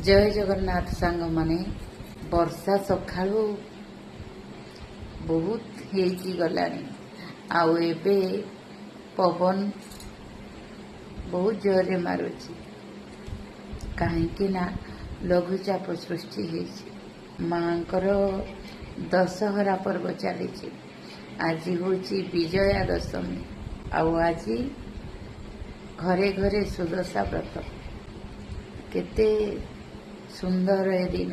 जय जगन्नाथ सांग माने वर्षा सकाळू बहुत हेकी गलानी आउ एबे पवन बहुत जोरे मारुची काहेकि ना लघुचाप सृष्टि हेची मांकर दशहरा पर्व चली आज हूँ विजया दशमी आउ आज घरे घरे सुदशा व्रत केते सुंदर ए दिन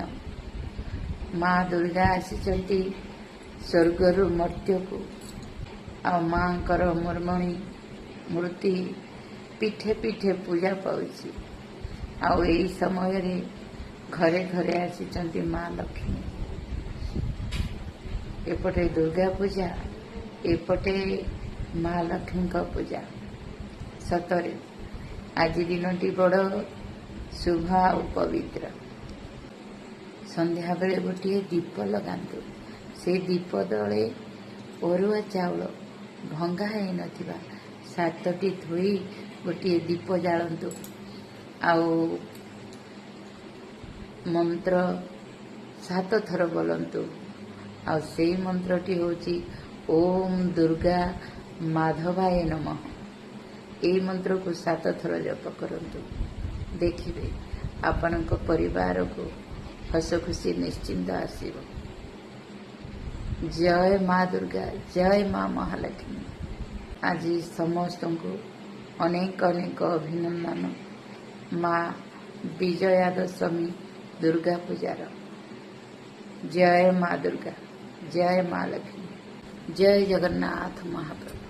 माँ दुर्गा आसी स्वर्गर मर्त्य को आ माँकर मुर्मणी मूर्ति पीठे पीठे पूजा पाउछि आउ एई समय रे घरे घरे आसी माँ लक्ष्मी एपटे दुर्गा पूजा एपटे माँ लक्ष्मी का पूजा सतरे आज दिनटी बड़ शुभ और पवित्र संध्या बेले गोटे दीप लगातु से दीप तले अरुआ चाउल भंगा है नथिबा सातटी थोई गोटे दीप जालंतु आउ मंत्र 7 थर बोलंतु आउ से मंत्रटी होची ओम दुर्गा माधवाय नमः ए मंत्र को 7 थर जप करंतु देखिए आपण परिवार को हस खुशी निश्चिंत आसीब। जय माँ दुर्गा जय माँ महालक्ष्मी। आज समस्त को अनेक अनेक अभिनंदन माँ विजया दशमी दुर्गा पूजार। जय माँ दुर्गा जय माँ लक्ष्मी जय जगन्नाथ महाप्रभु।